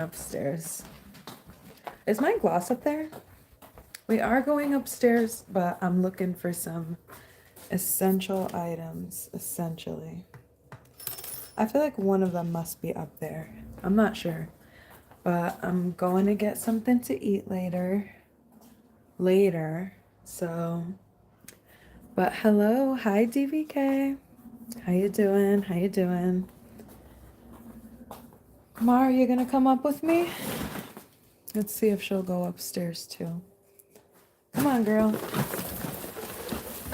Upstairs. Is my gloss up there? We are going upstairs, but I'm looking for some essential items, essentially. I feel like one of them must be up there. I'm not sure. But I'm going to get something to eat later. So, but hello. Hi, DVK. How you doing? How you doing? Mar, you gonna come up with me? Let's see if she'll go upstairs too. Come on, girl.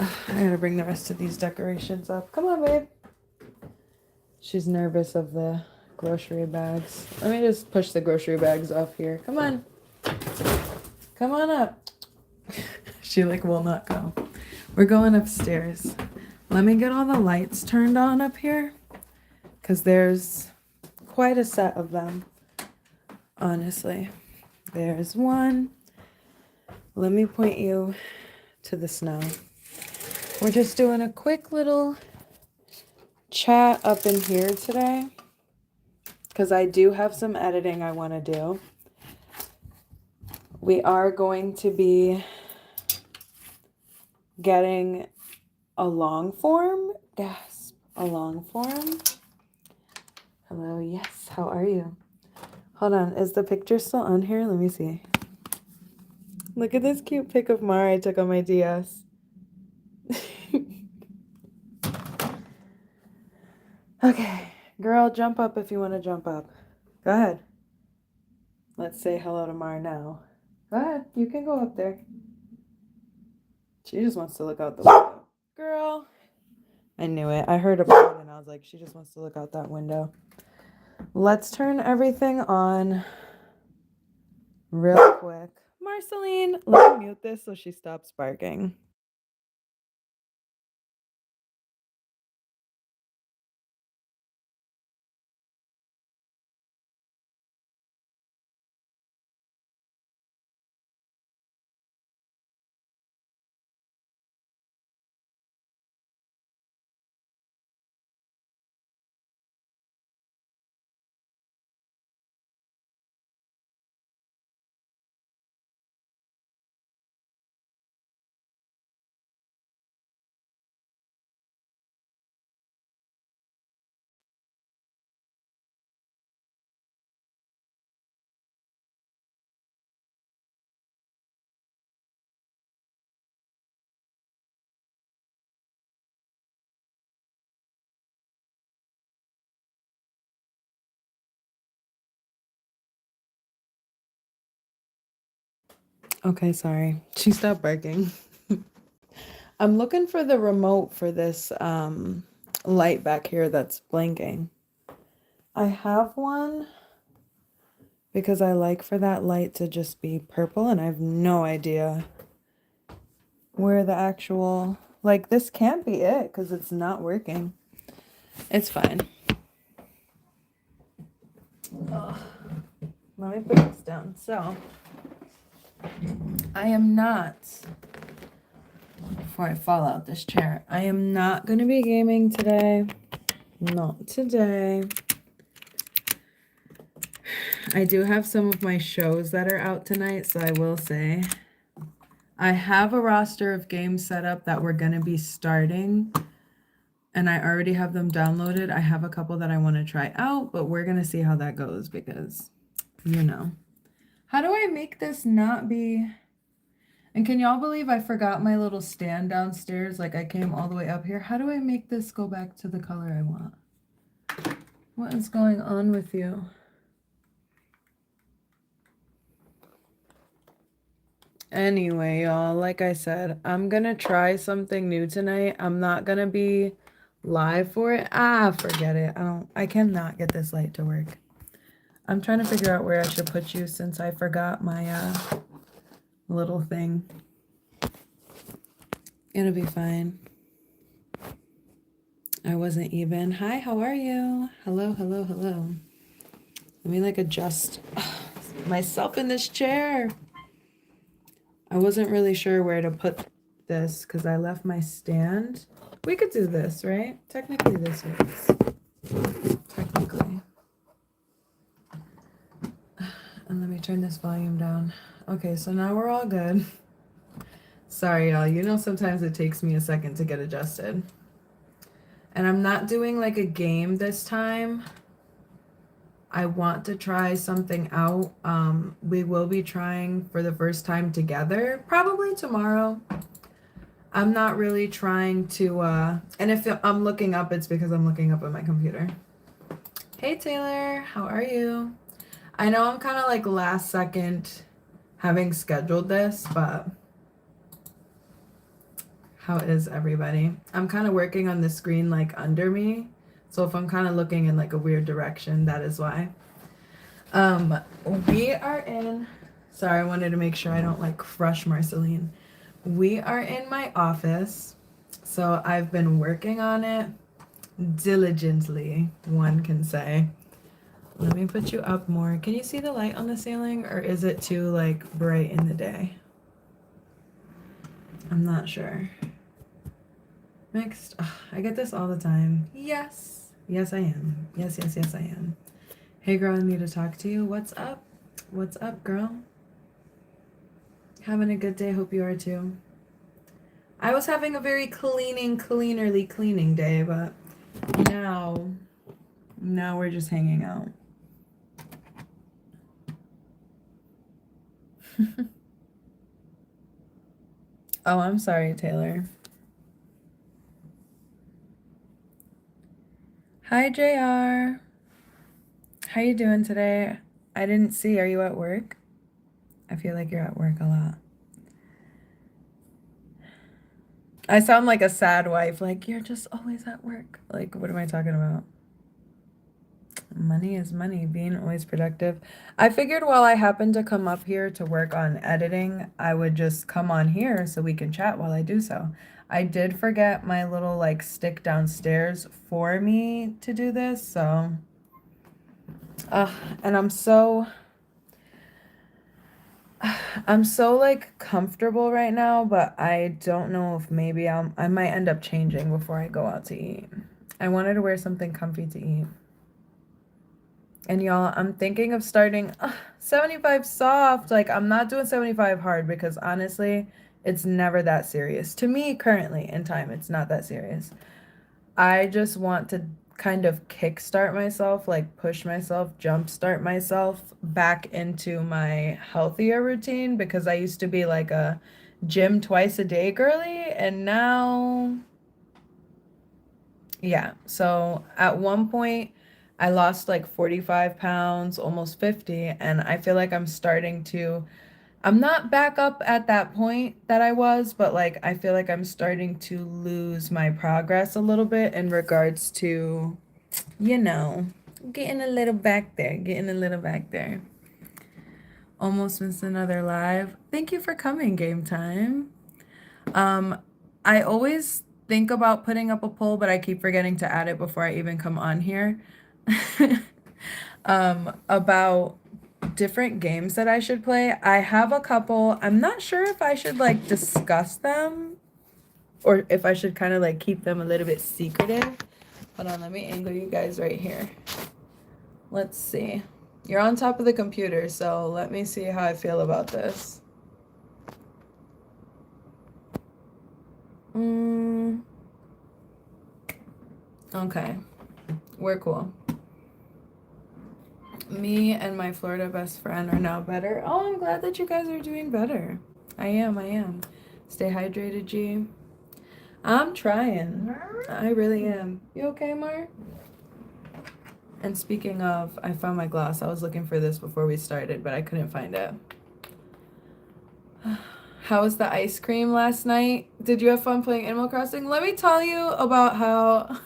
Ugh, I gotta bring the rest of these decorations up. Come on, babe. She's nervous of the grocery bags. Let me just push the grocery bags off here. Come on. Come on up. She will not go. We're going upstairs. Let me get all the lights turned on up here, because there's quite a set of them, honestly. There's one. Let me point you to the snow. We're just doing a quick little chat up in here today, because I do have some editing I want to do. We are going to be getting a long form. Gasp. A long form. Hello, yes, how are you? Hold on, is the picture still on here? Let me see. Look at this cute pic of Mara I took on my DS. Okay, girl, jump up if you want to jump up. Go ahead. Let's say hello to Mara now. Go ahead, you can go up there. She just wants to look out the window. Girl. I knew it. I heard a bird and I was like, she just wants to look out that window. Let's turn everything on real quick. Marceline, let me mute this so she stops barking. Okay, sorry. She stopped barking. I'm looking for the remote for this light back here that's blinking. I have one because I like for that light to just be purple, and I have no idea where the actual, this can't be it because it's not working. It's fine. Ugh. Let me put this down. So, I am not, before I fall out this chair, I am not going to be gaming today. Not today. I do have some of my shows that are out tonight, so I will say I have a roster of games set up that we're going to be starting, and I already have them downloaded. I have a couple that I want to try out, but we're going to see how that goes because, How do I make this not be... And can y'all believe I forgot my little stand downstairs? I came all the way up here. How do I make this go back to the color I want? What is going on with you? Anyway, y'all, like I said, I'm gonna try something new tonight. I'm not gonna be live for it. Forget it. I cannot get this light to work. I'm trying to figure out where I should put you since I forgot my little thing. It'll be fine. I wasn't even. Hi, how are you? Hello, hello, hello. Let me adjust myself in this chair. I wasn't really sure where to put this because I left my stand. We could do this, right? Technically this works. Technically. And let me turn this volume down. Okay, so now we're all good. Sorry, y'all. You know, sometimes it takes me a second to get adjusted. And I'm not doing like a game this time. I want to try something out. We will be trying for the first time together, probably tomorrow. I'm not really trying to, and if I'm looking up, it's because I'm looking up on my computer. Hey, Taylor, how are you? I know I'm kind of like last second having scheduled this, but how is everybody? I'm kind of working on the screen like under me. So if I'm kind of looking in like a weird direction, that is why. We are in, sorry, I wanted to make sure I don't like crush Marceline. We are in my office. So I've been working on it diligently, one can say. Let me put you up more. Can you see the light on the ceiling, or is it too like bright in the day? I'm not sure. Mixed. Ugh, I get this all the time. Yes. Yes, I am. Yes, yes, yes, I am. Hey, girl, I need to talk to you. What's up? What's up, girl? Having a good day. Hope you are too. I was having a very cleanerly cleaning day, but now we're just hanging out. Oh, I'm sorry, Taylor. Hi, JR. How you doing today? I didn't see. Are you at work? I feel like you're at work a lot. I sound like a sad wife. Like, you're just always at work. Like, what am I talking about? Money is money, being always productive. I figured while I happened to come up here to work on editing, I would just come on here so we can chat while I do so. I did forget my little like stick downstairs for me to do this, so and I'm so like comfortable right now, but I don't know if maybe I might end up changing before I go out to eat. I wanted to wear something comfy to eat. And y'all, I'm thinking of starting 75 soft. Like, I'm not doing 75 hard because honestly, it's never that serious. To me, currently in time, it's not that serious. I just want to kind of kickstart myself, like push myself, jumpstart myself back into my healthier routine because I used to be like a gym twice a day girly, and now, yeah. So at one point, I lost like 45 pounds, almost 50, and I feel like I'm not back up at that point that I was, but like I feel like I'm starting to lose my progress a little bit in regards to, you know, getting a little back there, getting a little back there. Almost missed another live. Thank you for coming, Game Time. I always think about putting up a poll, but I keep forgetting to add it before I even come on here. About different games that I should play. I have a couple. I'm not sure if I should like discuss them or if I should kind of like keep them a little bit secretive. Hold on, let me angle you guys right here. Let's see. You're on top of the computer, so let me see how I feel about this. Okay. We're cool. Me and my Florida best friend are now better. Oh, I'm glad that you guys are doing better. I am. Stay hydrated, G. I'm trying. I really am. You okay, Mar? And speaking of, I found my glass. I was looking for this before we started, but I couldn't find it. How was the ice cream last night? Did you have fun playing Animal Crossing? Let me tell you about how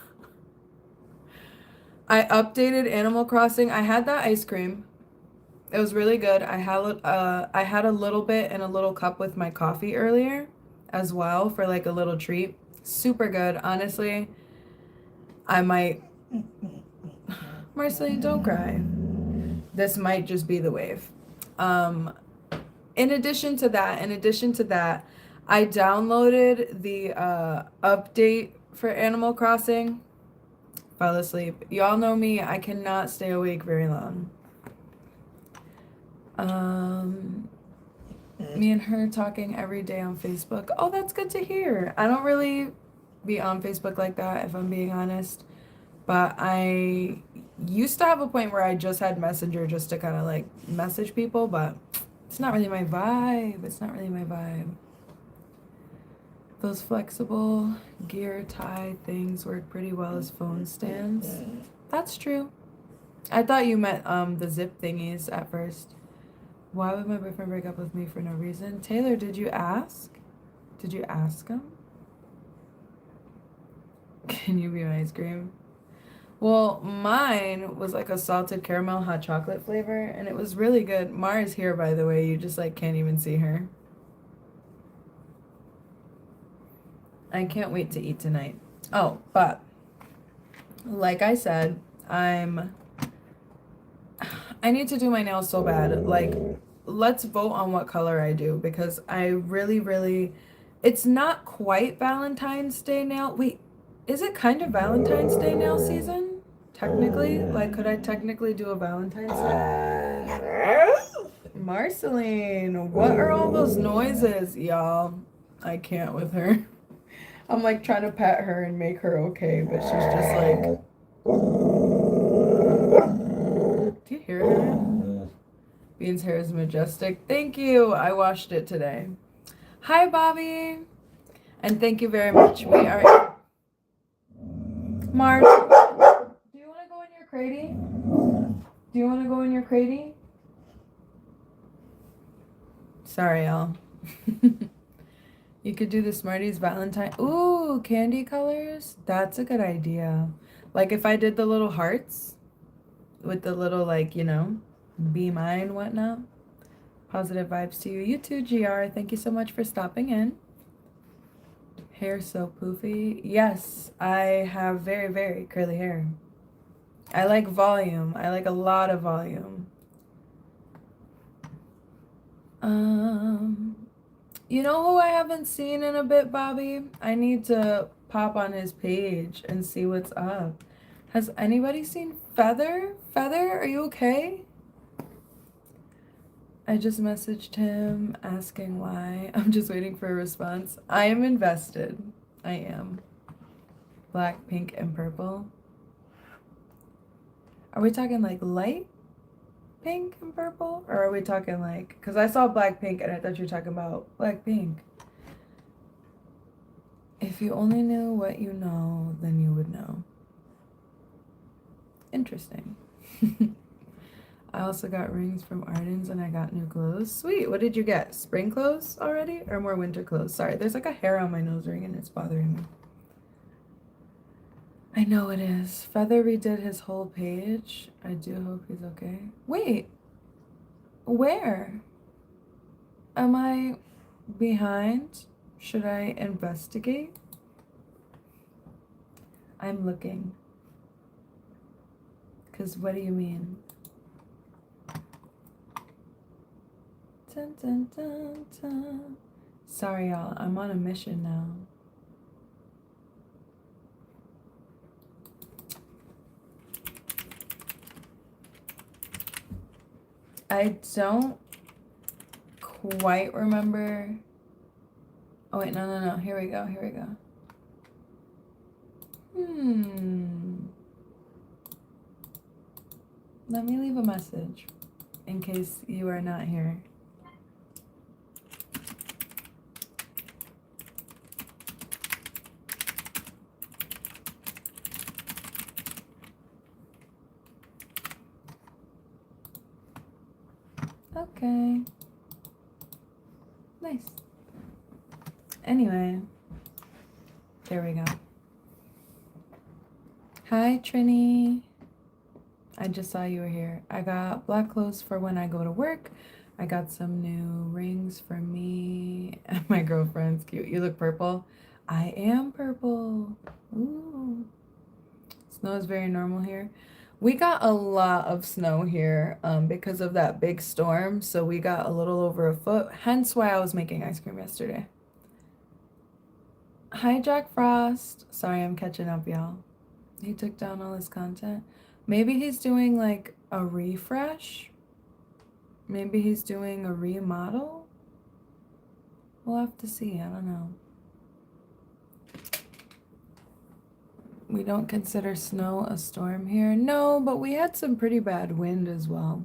I updated Animal Crossing. I had that ice cream. It was really good. I had a little bit in a little cup with my coffee earlier as well for like a little treat. Super good. Honestly, I might Marceline, don't cry. This might just be the wave. In addition to that, I downloaded the update for Animal Crossing. Fell asleep. Y'all know me, I cannot stay awake very long. Me and her talking every day on Facebook. Oh, that's good to hear. I don't really be on Facebook like that, if I'm being honest. But I used to have a point where I just had Messenger just to kind of like message people, but it's not really my vibe. It's not really my vibe. Those flexible gear tie things work pretty well as phone stands. That's true. I thought you meant the zip thingies at first. Why would my boyfriend break up with me for no reason? Taylor, did you ask? Did you ask him? Can you be my ice cream? Well, mine was like a salted caramel hot chocolate flavor, and it was really good. Mara's here, by the way. You just like can't even see her. I can't wait to eat tonight. Oh, but like I said, I need to do my nails so bad. Like, let's vote on what color I do because I really, it's not quite Valentine's Day nail. Wait, is it kind of Valentine's Day nail season? Technically? Like, could I technically do a Valentine's Day? Marceline, what are all those noises, y'all? I can't with her. I'm like trying to pet her and make her okay, but she's just like. Do you hear her? Bean's hair is majestic. Thank you. I washed it today. Hi, Bobby. And thank you very much. We are. Mars, do you want to go in your cradie? Do you want to go in your cradie? Sorry, y'all. You could do the Smarties Valentine. Ooh, candy colors. That's a good idea. Like if I did the little hearts with the little like, you know, be mine, whatnot. Positive vibes to you. You too, GR. Thank you so much for stopping in. Hair so poofy. Yes, I have very curly hair. I like volume. I like a lot of volume. You know who I haven't seen in a bit, Bobby? I need to pop on his page and see what's up. Has anybody seen Feather? Feather, are you okay? I just messaged him asking why. I'm just waiting for a response. I am invested. I am. Black, pink, and purple. Are we talking like light pink and purple? Or are we talking like... Because I saw black pink and I thought you were talking about black pink. If you only knew what you know, then you would know. Interesting. I also got rings from Arden's and I got new clothes. Sweet. What did you get? Spring clothes already or more winter clothes? Sorry, there's like a hair on my nose ring and it's bothering me. I know it is. Feather redid his whole page. I do hope he's okay. Wait. Where? Am I behind? Should I investigate? I'm looking. Because what do you mean? Dun, dun, dun, dun. Sorry, y'all. I'm on a mission now. I don't quite remember. Oh, wait. No. Here we go. Let me leave a message in case you are not here. Okay. Nice. Anyway, there we go. Hi, Trini. I just saw you were here. I got black clothes for when I go to work. I got some new rings for me and my girlfriend's cute. You look purple. I am purple. Ooh. Snow is very normal here. We got a lot of snow here because of that big storm. So we got a little over a foot. Hence why I was making ice cream yesterday. Hi, Jack Frost. Sorry, I'm catching up, y'all. He took down all his content. Maybe he's doing like a refresh. Maybe he's doing a remodel? We'll have to see. I don't know. We don't consider snow a storm here. No, but we had some pretty bad wind as well.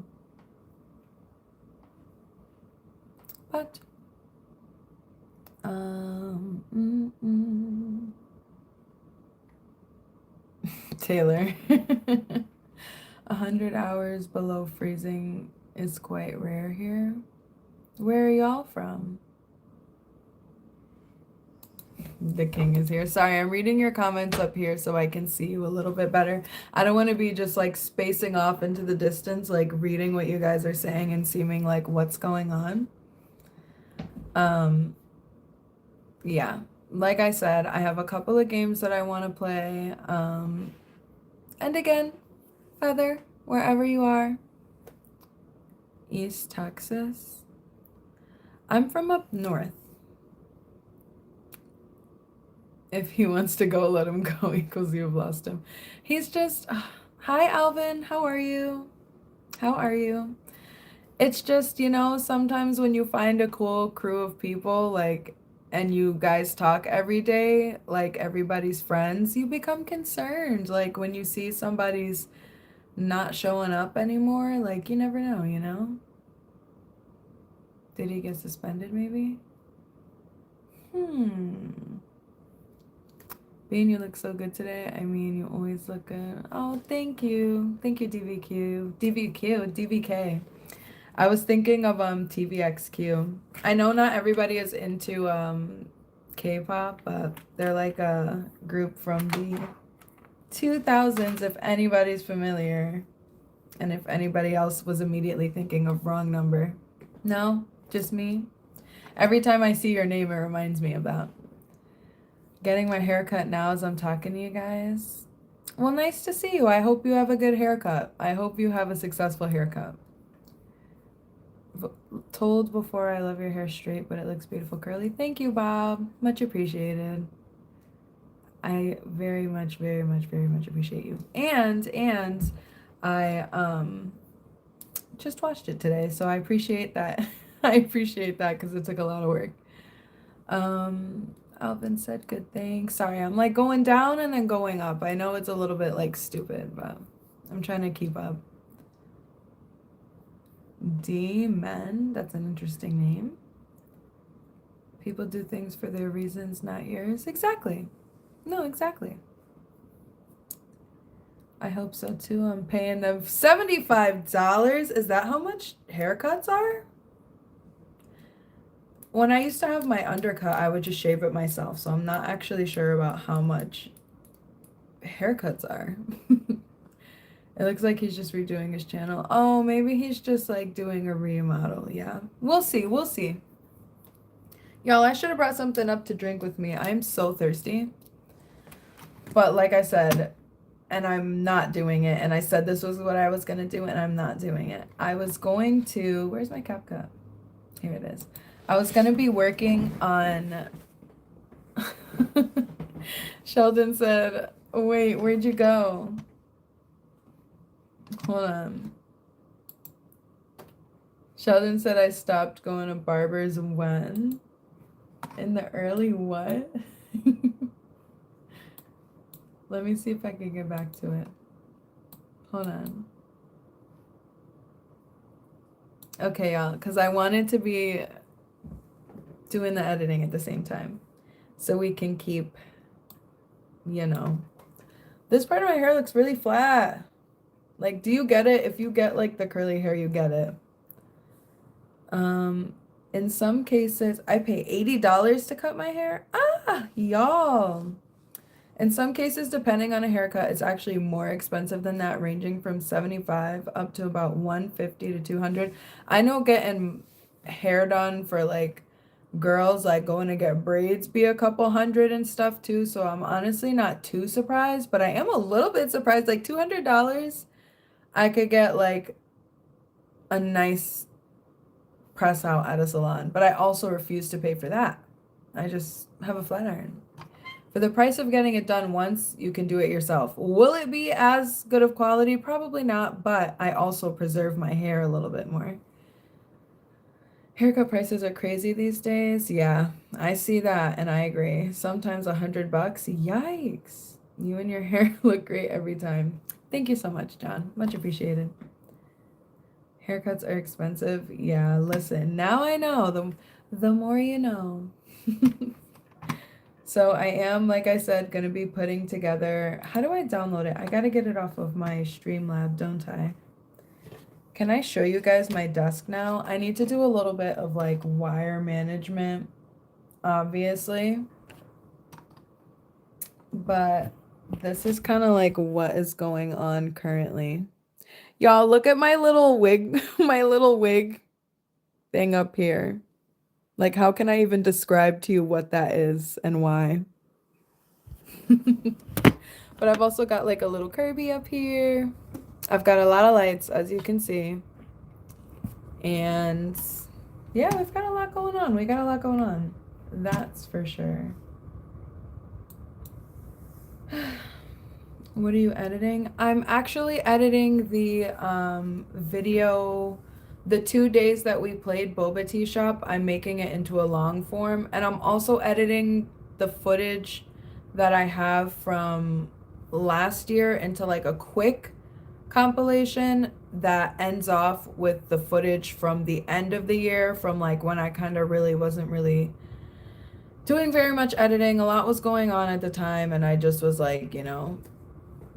But, Taylor, 100 hours below freezing is quite rare here. Where are y'all from? The king is here. Sorry, I'm reading your comments up here so I can see you a little bit better. I don't want to be just like spacing off into the distance, like reading what you guys are saying and seeming like what's going on. Yeah, like I said, I have a couple of games that I want to play. And again, Feather, wherever you are, East Texas. I'm from up north. If he wants to go, let him go equals you've lost him. He's just, hi Alvin, how are you? How are you? It's just, you know, sometimes when you find a cool crew of people, like, and you guys talk every day, like everybody's friends, you become concerned. Like when you see somebody's not showing up anymore, like you never know, you know? Did he get suspended maybe? Bean, you look so good today. I mean, you always look good. Oh, thank you. Thank you, DVQ. DVQ, DVK. I was thinking of TVXQ. I know not everybody is into K-pop, but they're like a group from the 2000s if anybody's familiar. And if anybody else was immediately thinking of wrong number. No, just me. Every time I see your name, it reminds me of that. Getting my haircut now as I'm talking to you guys. Well, nice to see you. I hope you have a good haircut. I hope you have a successful haircut. Told before, I love your hair straight, but it looks beautiful curly. Thank you, Bob. Much appreciated. I very much, very much, very much appreciate you. And I just watched it today, so I appreciate that. I appreciate that because it took a lot of work. Alvin said good things. Sorry, I'm like going down and then going up. I know it's a little bit like stupid, but I'm trying to keep up. D-Men, that's an interesting name. People do things for their reasons, not yours. Exactly. No, exactly. I hope so too. I'm paying them $75. Is that how much haircuts are? When I used to have my undercut, I would just shave it myself, so I'm not actually sure about how much haircuts are. It looks like he's just redoing his channel. Oh, maybe he's just like doing a remodel. Yeah, we'll see. We'll see. Y'all, I should have brought something up to drink with me. I'm so thirsty. But like I said, and I'm not doing it, and I said this was what I was going to do, and I'm not doing it. I was going to, where's my CapCut? Here it is. I was going to be working on, Sheldon said, wait, where'd you go? Hold on. Sheldon said I stopped going to barbers when? In the early what? Let me see if I can get back to it. Hold on. Okay, y'all, because I wanted to be doing the editing at the same time. So we can keep, you know. This part of my hair looks really flat. Like, do you get it? If you get, like, the curly hair, you get it. In some cases, I pay $80 to cut my hair. Ah, y'all. In some cases, depending on a haircut, it's actually more expensive than that, ranging from $75 up to about $150 to $200. I know getting hair done for, like, girls, like, going to get braids be a couple hundred and stuff, too. So I'm honestly not too surprised, but I am a little bit surprised. Like, $200, I could get, like, a nice press out at a salon, but I also refuse to pay for that. I just have a flat iron. For the price of getting it done once, you can do it yourself. Will it be as good of quality? Probably not, but I also preserve my hair a little bit more. Haircut prices are crazy these days. Yeah, I see that and I agree. Sometimes $100. Yikes. You and your hair look great every time. Thank you so much, John. Much appreciated. Haircuts are expensive. Yeah, listen. Now I know. The more you know. So I am, like I said, gonna be putting together. How do I download it? I gotta get it off of my Streamlab, don't I? Can I show you guys my desk now? I need to do a little bit of like wire management, obviously. But this is kind of like what is going on currently. Y'all, look at my little wig, my little wig thing up here. Like, how can I even describe to you what that is and why? But I've also got like a little Kirby up here. I've got a lot of lights, as you can see. And yeah, we've got a lot going on. We got a lot going on. That's for sure. What are you editing? I'm actually editing the video, the 2 days that we played Boba Tea Shop. I'm making it into a long form, and I'm also editing the footage that I have from last year into like a quick compilation that ends off with the footage from the end of the year, from like when I kind of really wasn't really doing very much editing. A lot was going on at the time, and I just was like,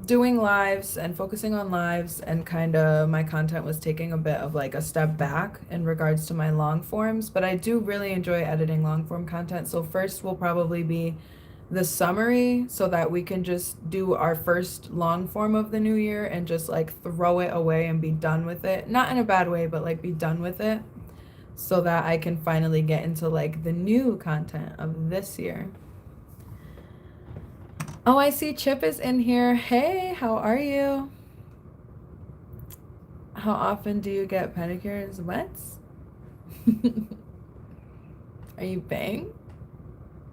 doing lives and focusing on lives, and kind of my content was taking a bit of like a step back in regards to my long forms. But I do really enjoy editing long form content. So first will probably be the summary, so that we can just do our first long form of the new year and just like throw it away and be done with it. Not in a bad way, but like be done with it, so that I can finally get into like the new content of this year. Oh, I see Chip is in here. Hey, how are you? How often do you get pedicures? What? Are you bang?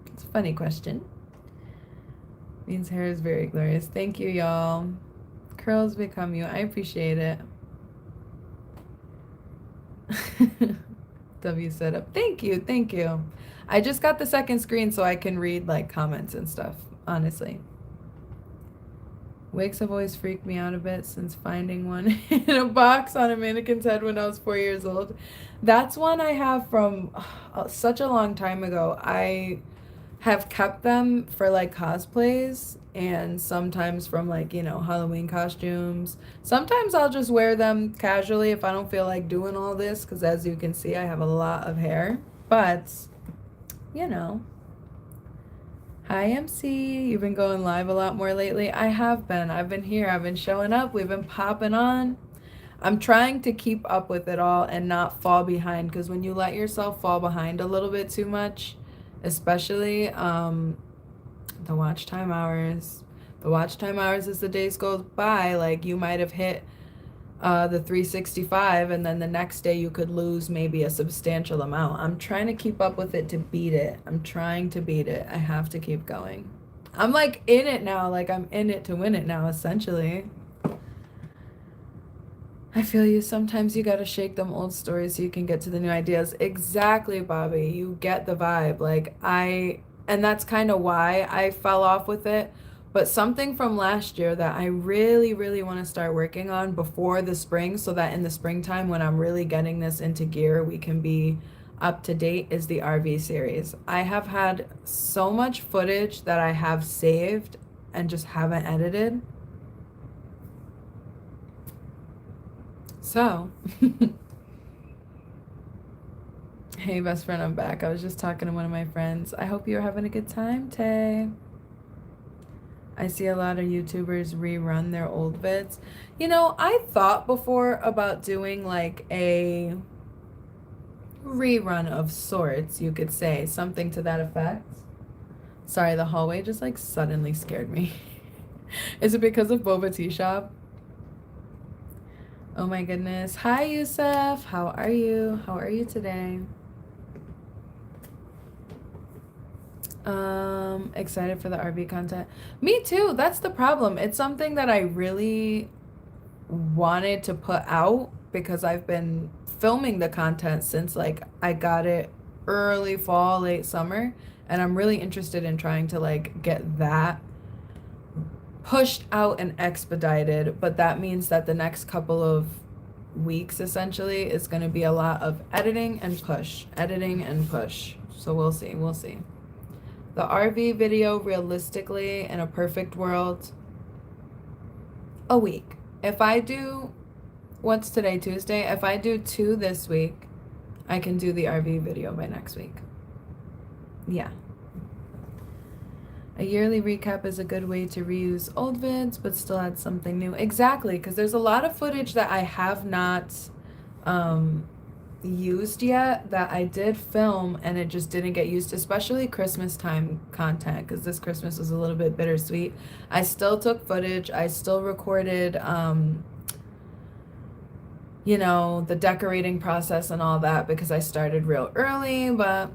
It's a funny question. Means hair is very glorious. Thank you, y'all. Curls become you. I appreciate it. W setup. Thank you. Thank you. I just got the second screen so I can read like comments and stuff, honestly. Wigs have always freaked me out a bit since finding one in a box on a mannequin's head when I was 4 years old. That's one I have from such a long time ago. I have kept them for like cosplays, and sometimes from like, Halloween costumes. Sometimes I'll just wear them casually if I don't feel like doing all this, because as you can see, I have a lot of hair. But, Hi, MC. You've been going live a lot more lately. I have been. I've been here. I've been showing up. We've been popping on. I'm trying to keep up with it all and not fall behind, because when you let yourself fall behind a little bit too much, especially the watch time hours. The watch time hours as the days goes by, like you might have hit the 365, and then the next day you could lose maybe a substantial amount. I'm trying to keep up with it to beat it. I'm trying to beat it. I have to keep going. I'm like in it now, like I'm in it to win it now, essentially. I feel you. Sometimes you gotta shake them old stories so you can get to the new ideas. Exactly, Bobby. You get the vibe. And that's kind of why I fell off with it. But something from last year that I really, really want to start working on before the spring, so that in the springtime, when I'm really getting this into gear, we can be up to date, is the RV series. I have had so much footage that I have saved and just haven't edited. So, hey, best friend, I'm back. I was just talking to one of my friends. I hope you're having a good time, Tay. I see a lot of YouTubers rerun their old vids. I thought before about doing like a rerun of sorts, you could say. Something to that effect. Sorry, the hallway just like suddenly scared me. Is it because of Boba Tea Shop? Oh my goodness. Hi, Yusuf. How are you? How are you today? Excited for the RV content. Me too. That's the problem. It's something that I really wanted to put out because I've been filming the content since like I got it early fall, late summer, and I'm really interested in trying to like get that pushed out and expedited, but that means that the next couple of weeks essentially is going to be a lot of editing and push, editing and push. So we'll see, we'll see. The RV video, realistically, in a perfect world, a week. If I do, what's today, Tuesday? If I do 2 this week, I can do the RV video by next week. Yeah. A yearly recap is a good way to reuse old vids, but still add something new. Exactly, because there's a lot of footage that I have not used yet that I did film and it just didn't get used, especially Christmas time content, because this Christmas was a little bit bittersweet. I still took footage. I still recorded, you know, the decorating process and all that because I started real early, but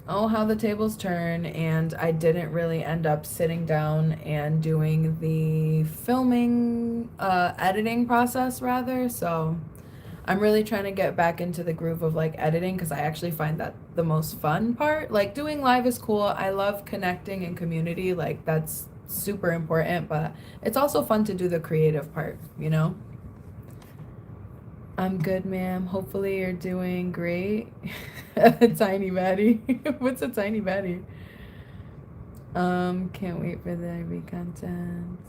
oh, how the tables turn, and I didn't really end up sitting down and doing the filming, editing process rather, so I'm really trying to get back into the groove of like editing because I actually find that the most fun part. Like doing live is cool. I love connecting in community, like that's super important, but it's also fun to do the creative part, you know? I'm good, ma'am. Hopefully you're doing great. A tiny baddie. What's a tiny baddie? Can't wait for the IV content.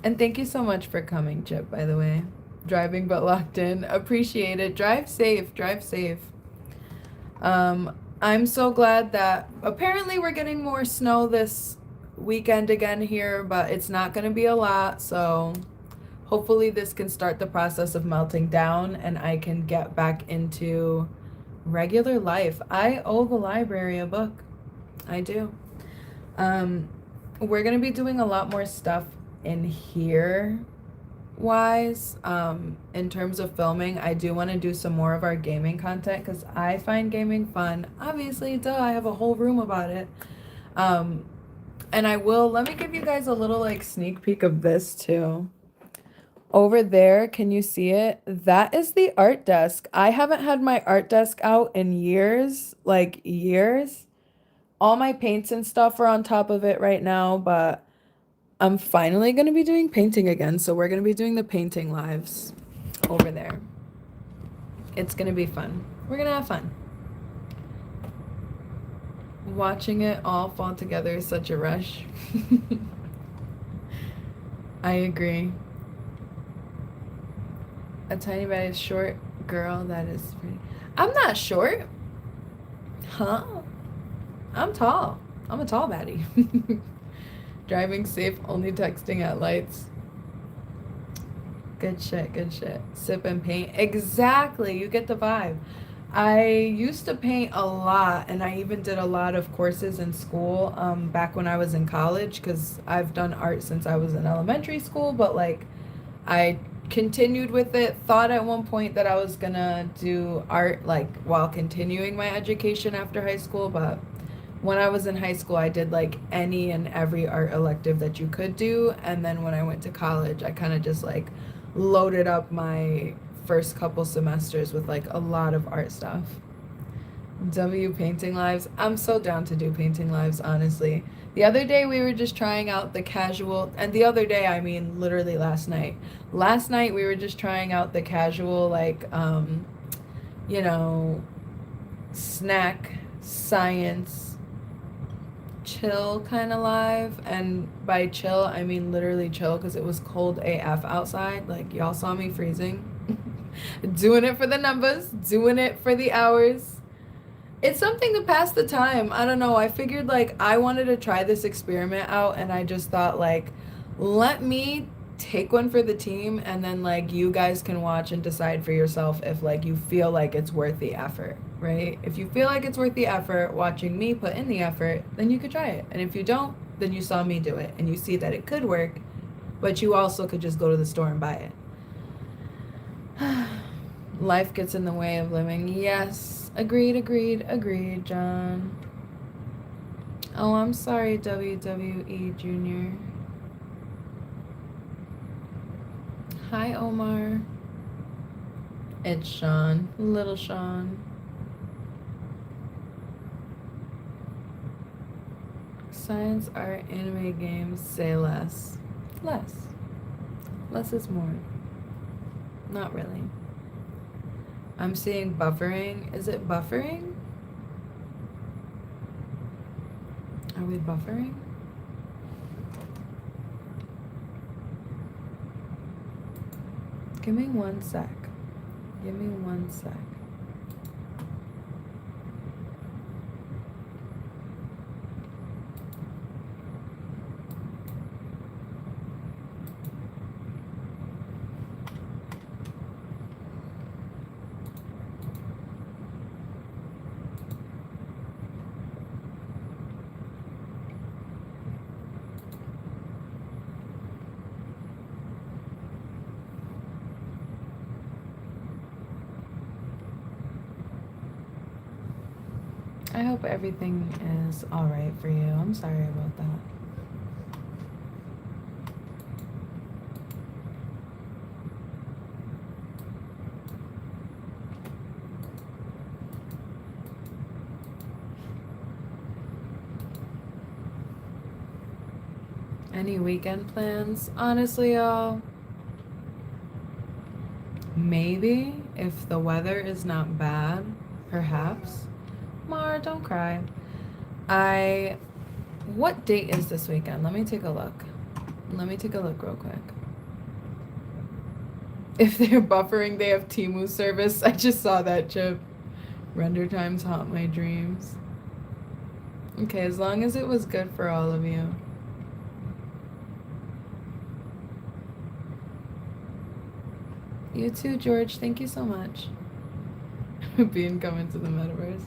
And thank you so much for coming, Chip, by the way. Driving but locked in. Appreciate it. Drive safe. Drive safe. I'm so glad that apparently we're getting more snow this weekend again here, but it's not going to be a lot, so hopefully this can start the process of melting down and I can get back into regular life. I owe the library a book. I do. We're going to be doing a lot more stuff in here wise. In terms of filming, I do want to do some more of our gaming content because I find gaming fun. Obviously, duh, I have a whole room about it. And I will, let me give you guys a little like sneak peek of this too. Over there, can you see it? That is the art desk. I haven't had my art desk out in years, like years. All my paints and stuff are on top of it right now, but I'm finally going to be doing painting again. So we're going to be doing the painting lives over there. It's going to be fun. We're going to have fun. Watching it all fall together is such a rush. I agree. A tiny bit short girl, that is pretty. I'm not short. Huh? I'm tall. I'm a tall baddie. Driving safe, only texting at lights. Good shit, good shit. Sip and paint. Exactly, you get the vibe. I used to paint a lot, and I even did a lot of courses in school back when I was in college, because I've done art since I was in elementary school, but like I continued with it. Thought at one point that I was gonna do art like while continuing my education after high school, but when I was in high school I did like any and every art elective that you could do, and then when I went to college I kind of just like loaded up my first couple semesters with like a lot of art stuff. W painting lives. I'm so down to do painting lives, honestly. The other day we were just trying out the casual, and the other day I mean literally last night. Last night we were just trying out the casual like you know, snack, science, chill kind of live. And by chill I mean literally chill because it was cold AF outside. Like y'all saw me freezing. Doing it for the numbers, doing it for the hours. It's something to pass the time. I don't know. I figured like I wanted to try this experiment out, and I just thought like, let me take one for the team, and then like you guys can watch and decide for yourself if like you feel like it's worth the effort, right? If you feel like it's worth the effort watching me put in the effort, then you could try it. And if you don't, then you saw me do it and you see that it could work, but you also could just go to the store and buy it. Life gets in the way of living. Yes. Agreed, John. Oh, I'm sorry, WWE Junior. Hi, Omar. It's Sean. Little Sean. Science, art, anime, games, say less. Less. Less is more. Not really. I'm seeing buffering. Is it buffering? Are we buffering? Give me 1 sec. Give me 1 sec. I hope everything is alright for you. I'm sorry about that. Any weekend plans? Honestly, y'all, maybe if the weather is not bad, perhaps. Mara, don't cry. What date is this weekend? Let me take a look. Let me take a look real quick. If they're buffering, they have Temu service. I just saw that, Chip. Render times haunt my dreams. Okay, as long as it was good for all of you. You too, George. Thank you so much. Being coming to the metaverse.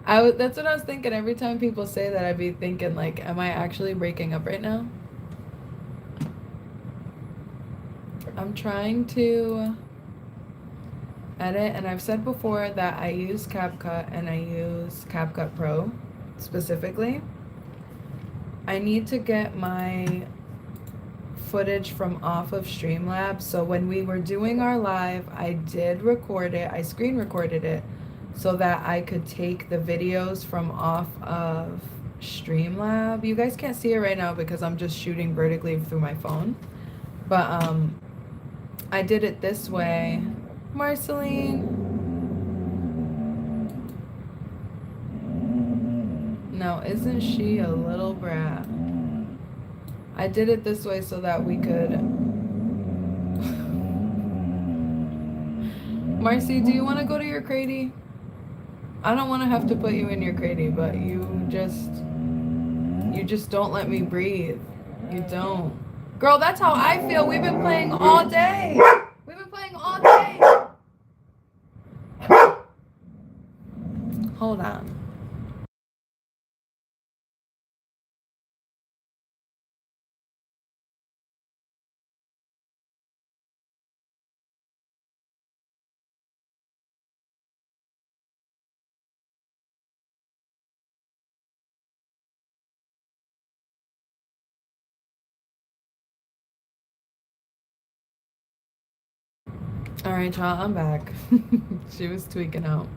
That's what I was thinking. Every time people say that, I'd be thinking, like, am I actually breaking up right now? I'm trying to edit, and I've said before that I use CapCut and I use CapCut Pro specifically. I need to get my footage from off of Streamlabs. So when we were doing our live, I did record it. I screen recorded it so that I could take the videos from off of Streamlab. You guys can't see it right now because I'm just shooting vertically through my phone. But I did it this way. Marceline. No, isn't she a little brat? I did it this way so that we could... Marcy, do you want to go to your cradie? I don't want to have to put you in your cradie, but you just don't let me breathe. You don't. Girl, that's how I feel. We've been playing all day. We've been playing all day. Hold on. All right, y'all, I'm back. She was tweaking out.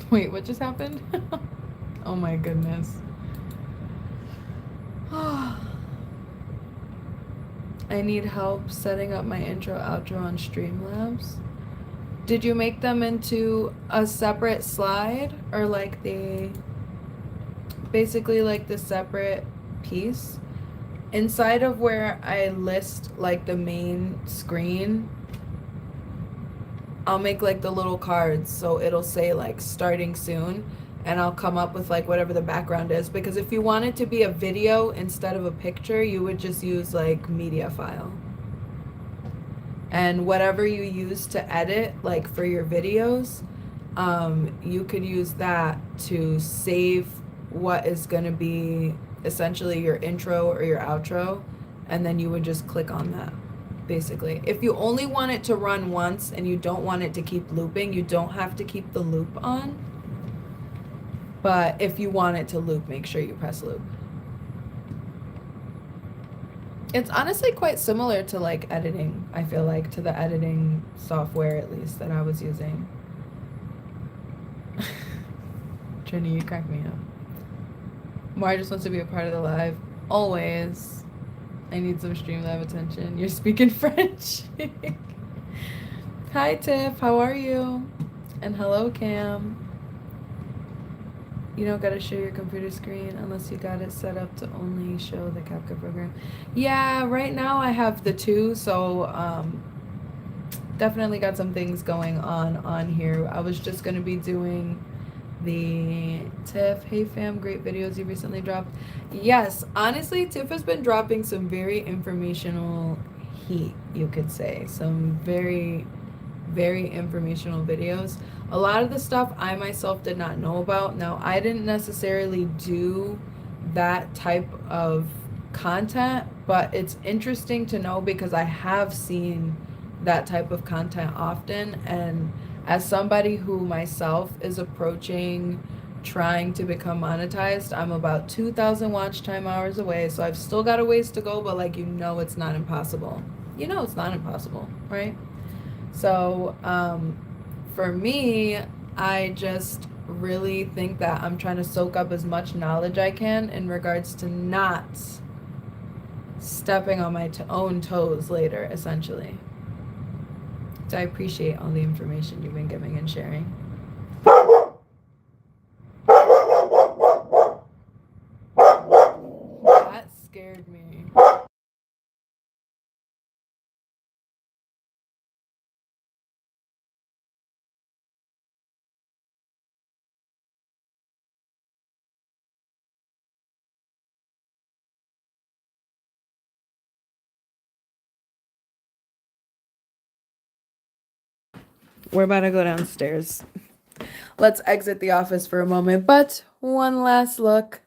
Wait, what just happened? Oh my goodness. I need help setting up my intro outro on Streamlabs. Did you make them into a separate slide or like basically like the separate piece? Inside of where I list like the main screen, I'll make like the little cards so it'll say like starting soon, and I'll come up with like whatever the background is, because if you want it to be a video instead of a picture, you would just use like media file. And whatever you use to edit like for your videos, you could use that to save what is going to be essentially your intro or your outro, and then you would just click on that. Basically, if you only want it to run once and you don't want it to keep looping, you don't have to keep the loop on. But if you want it to loop, make sure you press loop. It's honestly quite similar to like editing, I feel like, to the editing software at least that I was using. Trini, you crack me up. Mar just wants to be a part of the live. Always. I need some Streamlab attention. You're speaking French. Hi, Tiff. How are you? And hello, Cam. You don't gotta share your computer screen unless you got it set up to only show the CapCut program. Yeah, right now I have the two, so definitely got some things going on here. I was just gonna be doing the Tiff. Hey fam, great videos you recently dropped. Yes, honestly, Tiff has been dropping some very informational heat, you could say. Some very, very informational videos. A lot of the stuff I myself did not know about. Now, I didn't necessarily do that type of content, but it's interesting to know because I have seen that type of content often. And as somebody who myself is approaching trying to become monetized, I'm about 2,000 watch time hours away. So I've still got a ways to go, but like, it's not impossible. It's not impossible, right? So, for me, I just really think that I'm trying to soak up as much knowledge I can in regards to not stepping on my own toes later, essentially. So I appreciate all the information you've been giving and sharing. That scared me. We're about to go downstairs. Let's exit the office for a moment, but one last look.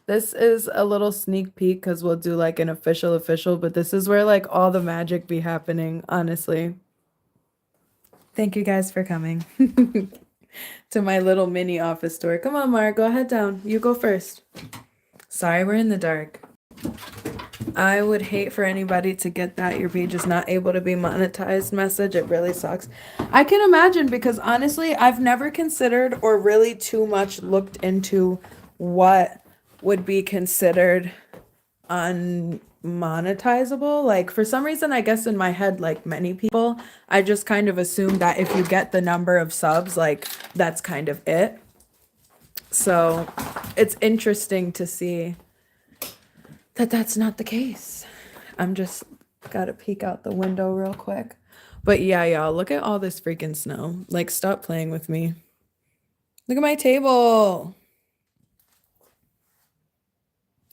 This is a little sneak peek because we'll do like an official, but this is where like all the magic be happening, honestly. Thank you guys for coming to my little mini office tour. Come on, Mara, go ahead down. You go first. Sorry, we're in the dark. I would hate for anybody to get that your page is not able to be monetized message. It really sucks. I can imagine because honestly, I've never considered or really too much looked into what would be considered unmonetizable. Like for some reason, I guess in my head, like many people, I just kind of assume that if you get the number of subs, like that's kind of it. So it's interesting to see that that's not the case. I'm just gotta peek out the window real quick. But yeah, y'all, look at all this freaking snow. Like, stop playing with me. Look at my table.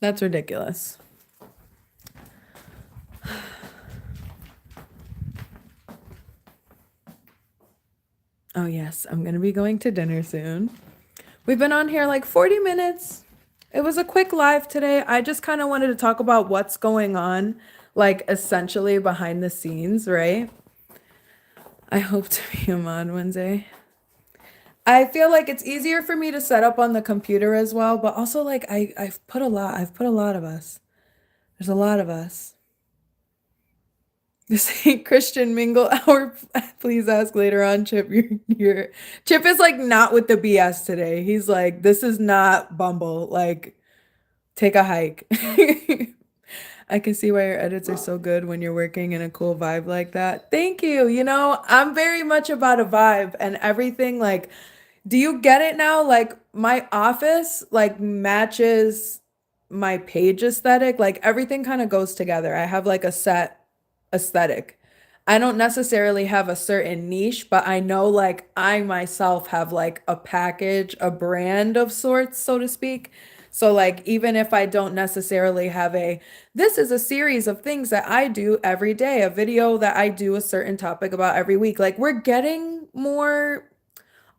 That's ridiculous. Oh, yes, I'm gonna be going to dinner soon. We've been on here like 40 minutes. It was a quick live today. I just kind of wanted to talk about what's going on, like essentially behind the scenes, right? I hope to be a mod one day. I feel like it's easier for me to set up on the computer as well, but also like I've put a lot of us. There's a lot of us. This ain't Christian mingle hour. Please ask later on, Chip. You're Chip is like not with the BS today. He's like, this is not Bumble. Like, take a hike. I can see why your edits are so good when you're working in a cool vibe like that. Thank you. I'm very much about a vibe and everything. Like, do you get it now? Like, my office like matches my page aesthetic. Like, everything kind of goes together. I have like a set aesthetic. I don't necessarily have a certain niche, but I know like I myself have like a package, a brand of sorts, so to speak. So like even if I don't necessarily have this is a series of things that I do every day, a video that I do a certain topic about every week. Like we're getting more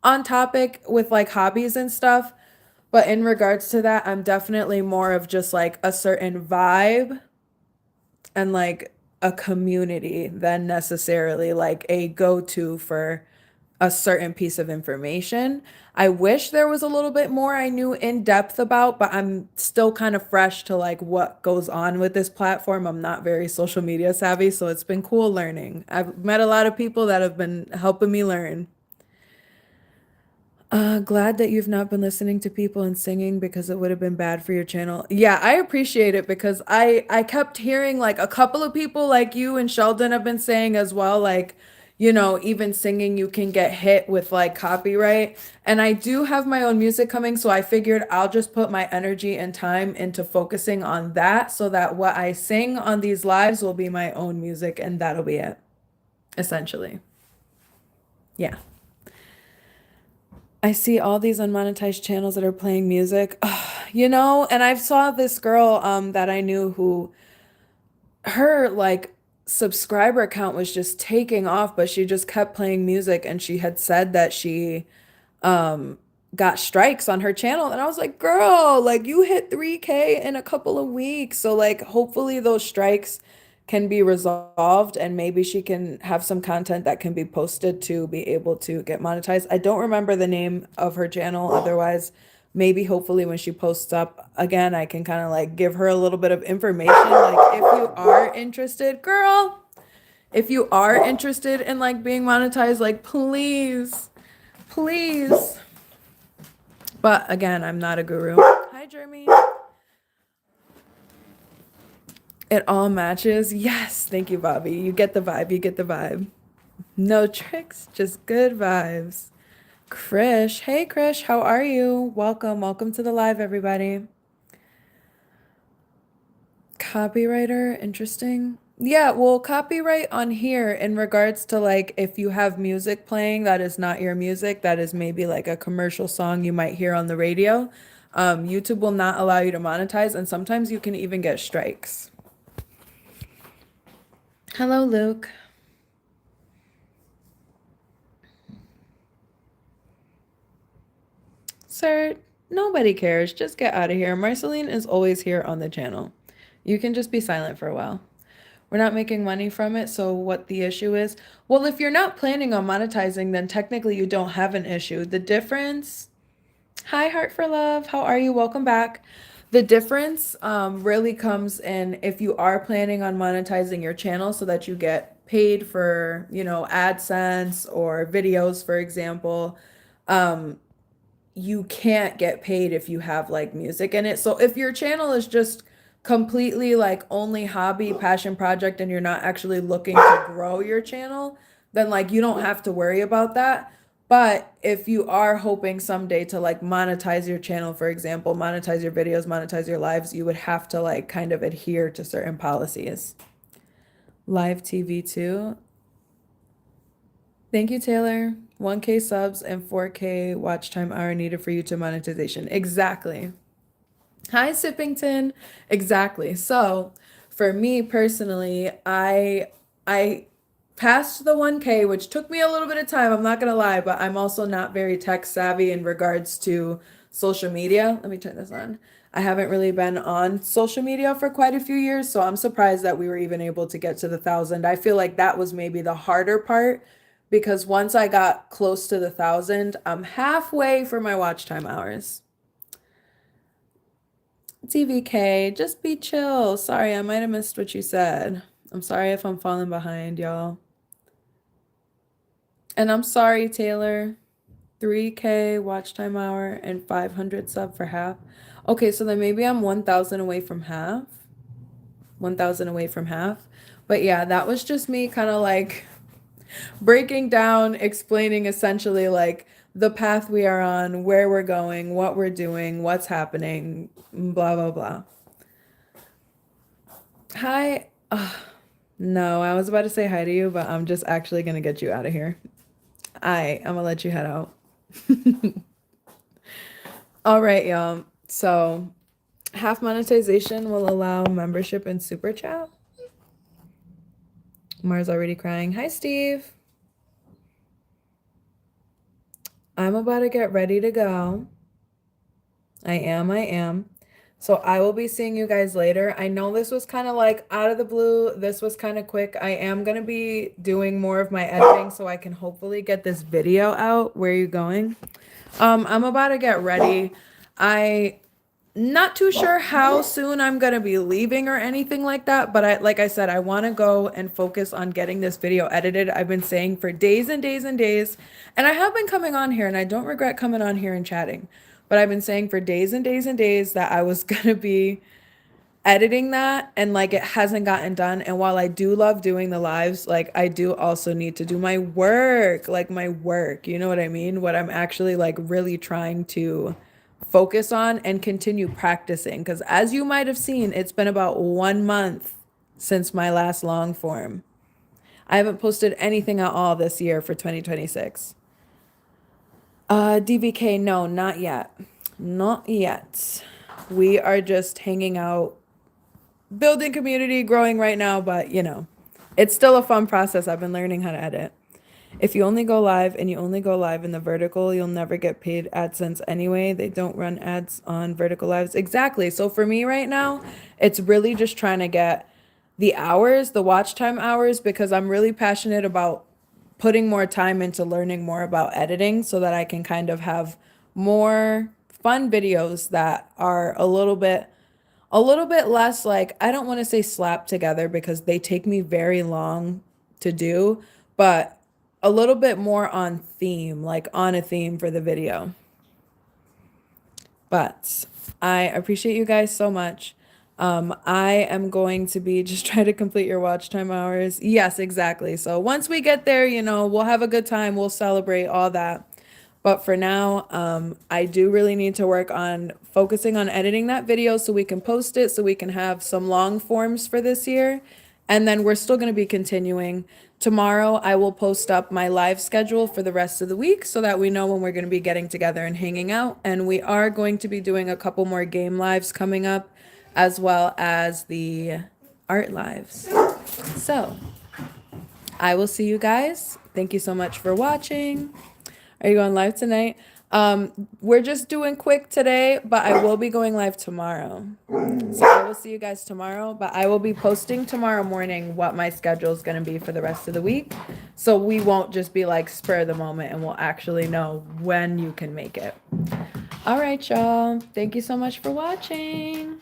on topic with like hobbies and stuff. But in regards to that, I'm definitely more of just like a certain vibe and like a community than necessarily like a go-to for a certain piece of information. I wish there was a little bit more I knew in depth about, but I'm still kind of fresh to like what goes on with this platform. I'm not very social media savvy, so it's been cool learning. I've met a lot of people that have been helping me learn. Glad that you've not been listening to people and singing because it would have been bad for your channel. Yeah, I appreciate it because I kept hearing like a couple of people like you and Sheldon have been saying as well, like, even singing you can get hit with like copyright. And I do have my own music coming, so I figured I'll just put my energy and time into focusing on that so that what I sing on these lives will be my own music and that'll be it, essentially. Yeah. I see all these unmonetized channels that are playing music, and I've saw this girl that I knew who her like subscriber count was just taking off, but she just kept playing music and she had said that she um got strikes on her channel and I was like, "Girl, like you hit 3K in a couple of weeks." So like hopefully those strikes can be resolved and maybe she can have some content that can be posted to be able to get monetized. I don't remember the name of her channel, otherwise maybe hopefully when she posts up again I can kind of like give her a little bit of information like if you are interested, girl, if you are interested in like being monetized, like please. But again, I'm not a guru. Hi, Jeremy. It all matches. Yes. Thank you, Bobby. You get the vibe. You get the vibe. No tricks, just good vibes. Krish. Hey, Krish. How are you? Welcome. Welcome to the live, everybody. Copywriter. Interesting. Yeah, well, copyright on here in regards to like if you have music playing that is not your music, that is maybe like a commercial song you might hear on the radio. YouTube will not allow you to monetize, and sometimes you can even get strikes. Hello, Luke. Sir, nobody cares. Just get out of here. Marceline is always here on the channel. You can just be silent for a while. We're not making money from it, so what the issue is? Well, if you're not planning on monetizing, then technically you don't have an issue. The difference. Hi, Heart for Love. How are you? Welcome back. The difference really comes in if you are planning on monetizing your channel so that you get paid for, AdSense or videos, for example. You can't get paid if you have like music in it. So if your channel is just completely like only hobby, passion project, and you're not actually looking to grow your channel, then like you don't have to worry about that. But if you are hoping someday to like monetize your channel, for example, monetize your videos, monetize your lives, you would have to like kind of adhere to certain policies. Live TV too. Thank you, Taylor. 1K subs and 4K watch time hour needed for YouTube monetization. Exactly. Hi, Sippington. Exactly. So, for me personally, I passed the 1K, which took me a little bit of time, I'm not gonna lie, but I'm also not very tech savvy in regards to social media. Let me turn this on. I haven't really been on social media for quite a few years, so I'm surprised that we were even able to get to the 1,000. I feel like that was maybe the harder part because once I got close to the 1,000, I'm halfway for my watch time hours. TVK, just be chill. Sorry, I might have missed what you said. I'm sorry if I'm falling behind, y'all. And I'm sorry, Taylor. 3K watch time hour and 500 sub for half. Okay, so then maybe I'm 1,000 away from half. 1,000 away from half. But yeah, that was just me kind of like breaking down, explaining essentially like the path we are on, where we're going, what we're doing, what's happening, blah, blah, blah. Hi. No, I was about to say hi to you, but I'm just actually gonna get you out of here. I'm gonna let you head out. All right, y'all. So, half monetization will allow membership and super chat. Mars already crying. Hi, Steve. I'm about to get ready to go. I am. So I will be seeing you guys later. I know this was kind of like out of the blue. This was kind of quick. I am going to be doing more of my editing so I can hopefully get this video out. Where are you going? I'm about to get ready. I not too sure how soon I'm gonna be leaving or anything like that, but like I said, I want to go and focus on getting this video edited. I've been saying for days and days and days, and I have been coming on here, and I don't regret coming on here and chatting, but I've been saying for days and days and days that I was gonna be editing that, and like it hasn't gotten done. And while I do love doing the lives, like I do also need to do my work, like my work, you know what I mean? What I'm actually like really trying to focus on and continue practicing. Because as you might have seen, it's been about 1 month since my last long form. I haven't posted anything at all this year for 2026. DVK, no, not yet. Not yet. We are just hanging out, building community, growing right now, but you know, it's still a fun process. I've been learning how to edit. If you only go live and you only go live in the vertical, you'll never get paid AdSense anyway. They don't run ads on vertical lives. Exactly. So for me right now, it's really just trying to get the hours, the watch time hours, because I'm really passionate about putting more time into learning more about editing so that I can kind of have more fun videos that are a little bit less, like, I don't want to say slapped together because they take me very long to do, but a little bit more on theme, like on a theme for the video. But I appreciate you guys so much. I am going to be just trying to complete your watch time hours. Yes, exactly. So once we get there, you know, we'll have a good time. We'll celebrate all that. But for now, I do really need to work on focusing on editing that video so we can post it, so we can have some long forms for this year. And then we're still going to be continuing. Tomorrow, I will post up my live schedule for the rest of the week so that we know when we're going to be getting together and hanging out. And we are going to be doing a couple more game lives coming up, as well as the art lives. So I will see you guys. Thank you so much for watching. Are you going live tonight? We're just doing quick today, but I will be going live tomorrow. So I will see you guys tomorrow, but I will be posting tomorrow morning what my schedule is going to be for the rest of the week. So we won't just be like spur of the moment, and we'll actually know when you can make it. All right, y'all. Thank you so much for watching.